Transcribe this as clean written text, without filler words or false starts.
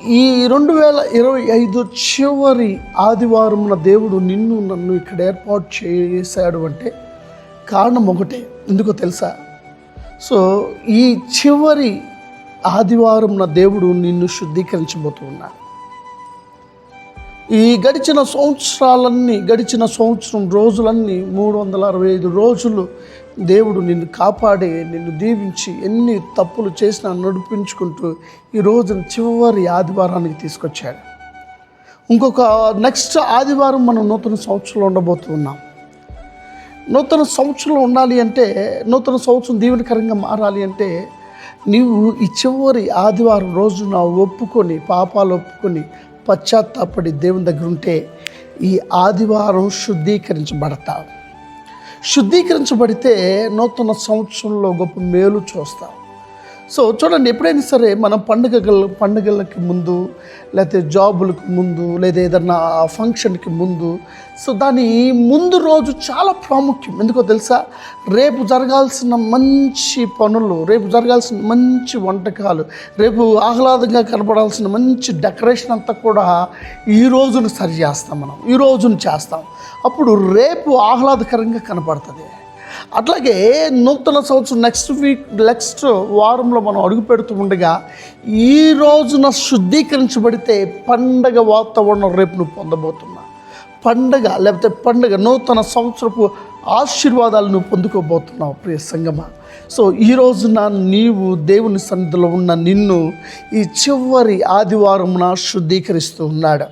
ఈ 2025 చివరి ఆదివారమున దేవుడు నిన్ను నన్ను ఇక్కడ ఏర్పాటు చేశాడు అంటే కారణం ఒకటే. ఎందుకో తెలుసా? సో ఈ చివరి ఆదివారమున దేవుడు నిన్ను శుద్ధీకరించబోతూ ఉన్నాడు. ఈ గడిచిన సంవత్సరం రోజులన్నీ 365 రోజులు దేవుడు నిన్ను కాపాడి నిన్ను దీవించి ఎన్ని తప్పులు చేసినా నడిపించుకుంటూ ఈ రోజున చివరి ఆదివారానికి తీసుకొచ్చాడు. ఇంకొక నెక్స్ట్ ఆదివారం మనం నూతన సంవత్సరంలో ఉండబోతున్నాం. నూతన సంవత్సరంలో ఉండాలి అంటే, నూతన సంవత్సరం దీవెనకరంగా మారాలి అంటే నీవు ఈ చివరి ఆదివారం రోజున పాపాలు ఒప్పుకొని పశ్చాత్తాపడి దేవుని దగ్గర ఉంటే ఈ ఆదివారం శుద్ధీకరించబడతావు. శుద్ధీకరించబడితే నూతన సంవత్సరంలో గొప్ప మేలు చూస్తావు. సో చూడండి, ఎప్పుడైనా సరే మనం పండుగలకి ముందు, లేకపోతే జాబులకు ముందు, లేదా ఏదన్నా ఫంక్షన్కి ముందు, సో దాని ముందు రోజు చాలా ప్రాముఖ్యం. ఎందుకో తెలుసా? రేపు జరగాల్సిన మంచి పనులు, రేపు జరగాల్సిన మంచి వంటకాలు, రేపు ఆహ్లాదంగా కనపడాల్సిన మంచి డెకరేషన్ అంతా కూడా ఈ రోజును సరి చేస్తాం. మనం ఈ రోజును చేస్తాం. అప్పుడు రేపు ఆహ్లాదకరంగా కనపడుతుంది. అట్లాగే నూతన సంవత్సరం నెక్స్ట్ వారంలో మనం అడుగు పెడుతూ ఉండగా ఈ రోజున శుద్ధీకరించబడితే పండగ వాతావరణం రేపు నువ్వు పొందబోతున్నా. పండగ నూతన సంవత్సరపు ఆశీర్వాదాలు నువ్వు పొందుకోబోతున్నావు ప్రియ సంగమా. సో ఈ రోజున నీవు దేవుని సన్నిధిలో ఉన్న నిన్ను ఈ చివరి ఆదివారమున శుద్ధీకరిస్తూ ఉన్నాడు.